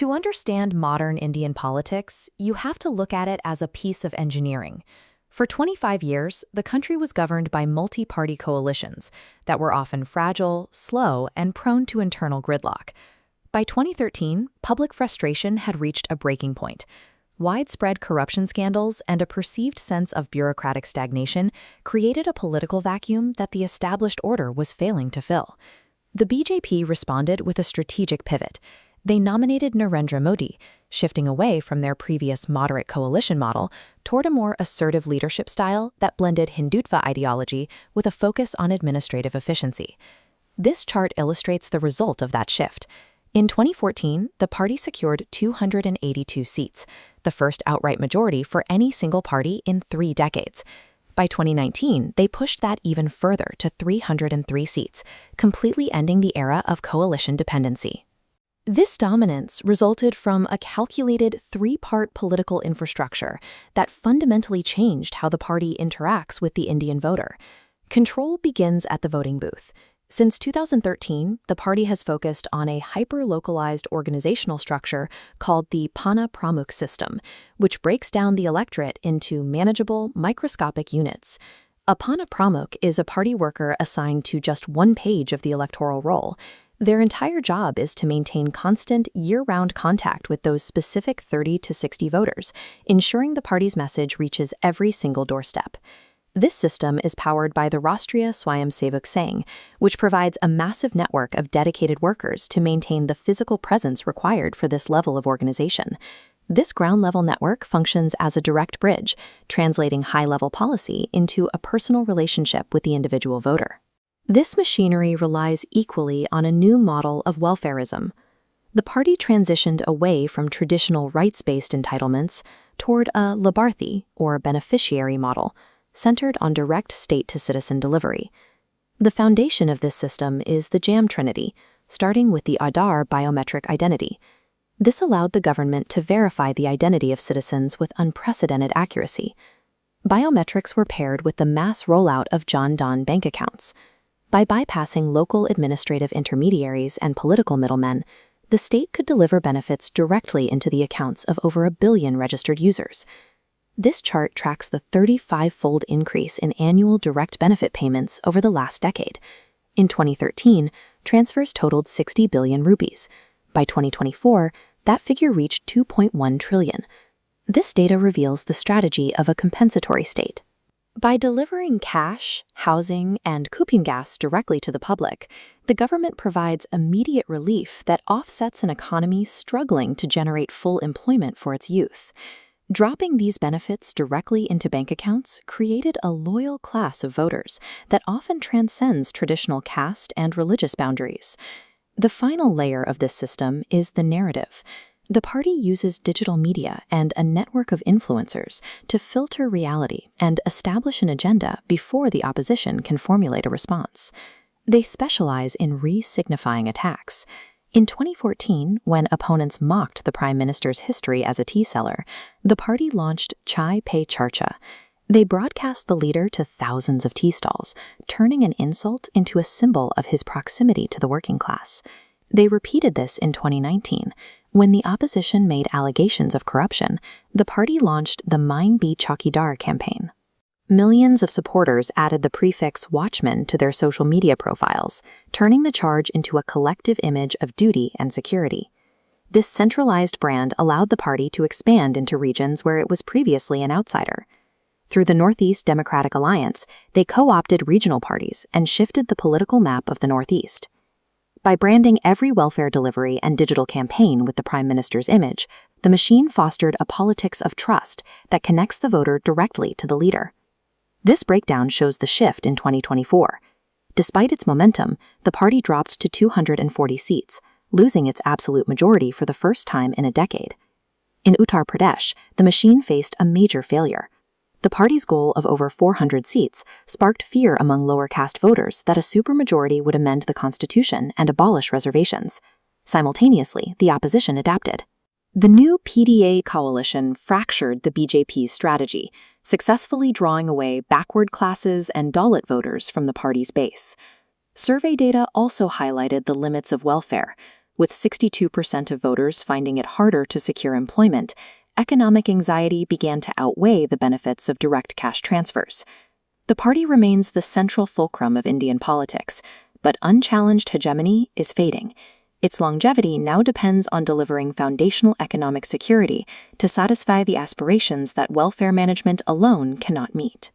To understand modern Indian politics, you have to look at it as a piece of engineering. For 25 years, the country was governed by multi-party coalitions that were often fragile, slow, and prone to internal gridlock. By 2013, public frustration had reached a breaking point. Widespread corruption scandals and a perceived sense of bureaucratic stagnation created a political vacuum that the established order was failing to fill. The BJP responded with a strategic pivot. They nominated Narendra Modi, shifting away from their previous moderate coalition model toward a more assertive leadership style that blended Hindutva ideology with a focus on administrative efficiency. This chart illustrates the result of that shift. In 2014, the party secured 282 seats, the first outright majority for any single party in 3 decades. By 2019, they pushed that even further to 303 seats, completely ending the era of coalition dependency. This dominance resulted from a calculated 3-part political infrastructure that fundamentally changed how the party interacts with the Indian voter. Control begins at the voting booth. Since 2013, the party has focused on a hyper-localized organizational structure called the Pana Pramukh system, which breaks down the electorate into manageable, microscopic units. A Pana Pramukh is a party worker assigned to just one page of the electoral roll. Their entire job is to maintain constant, year-round contact with those specific 30 to 60 voters, ensuring the party's message reaches every single doorstep. This system is powered by the Rashtriya Swayamsevak Sangh, which provides a massive network of dedicated workers to maintain the physical presence required for this level of organization. This ground-level network functions as a direct bridge, translating high-level policy into a personal relationship with the individual voter. This machinery relies equally on a new model of welfarism. The party transitioned away from traditional rights-based entitlements toward a Labarthi, or beneficiary model, centered on direct state-to-citizen delivery. The foundation of this system is the JAM Trinity, starting with the Aadhaar biometric identity. This allowed the government to verify the identity of citizens with unprecedented accuracy. Biometrics were paired with the mass rollout of Jan Dhan bank accounts. By bypassing local administrative intermediaries and political middlemen, the state could deliver benefits directly into the accounts of over 1 billion registered users. This chart tracks the 35-fold increase in annual direct benefit payments over the last decade. In 2013, transfers totaled 60 billion rupees. By 2024, that figure reached 2.1 trillion. This data reveals the strategy of a compensatory state. By delivering cash, housing, and cooking gas directly to the public, the government provides immediate relief that offsets an economy struggling to generate full employment for its youth. Dropping these benefits directly into bank accounts created a loyal class of voters that often transcends traditional caste and religious boundaries. The final layer of this system is the narrative. The party uses digital media and a network of influencers to filter reality and establish an agenda before the opposition can formulate a response. They specialize in re-signifying attacks. In 2014, when opponents mocked the prime minister's history as a tea seller, the party launched Chai Pe Charcha. They broadcast the leader to thousands of tea stalls, turning an insult into a symbol of his proximity to the working class. They repeated this in 2019. When the opposition made allegations of corruption, the party launched the Main Bhi Chowkidar campaign. Millions of supporters added the prefix watchman to their social media profiles, turning the charge into a collective image of duty and security. This centralized brand allowed the party to expand into regions where it was previously an outsider. Through the Northeast Democratic Alliance, they co-opted regional parties and shifted the political map of the Northeast. By branding every welfare delivery and digital campaign with the Prime Minister's image, the machine fostered a politics of trust that connects the voter directly to the leader. This breakdown shows the shift in 2024. Despite its momentum, the party dropped to 240 seats, losing its absolute majority for the first time in a decade. In Uttar Pradesh, the machine faced a major failure. The party's goal of over 400 seats sparked fear among lower caste voters that a supermajority would amend the constitution and abolish reservations. Simultaneously, the opposition adapted. The new PDA coalition fractured the BJP's strategy, successfully drawing away backward classes and Dalit voters from the party's base. Survey data also highlighted the limits of welfare. With 62% of voters finding it harder to secure employment, economic anxiety began to outweigh the benefits of direct cash transfers. The party remains the central fulcrum of Indian politics, but unchallenged hegemony is fading. Its longevity now depends on delivering foundational economic security to satisfy the aspirations that welfare management alone cannot meet.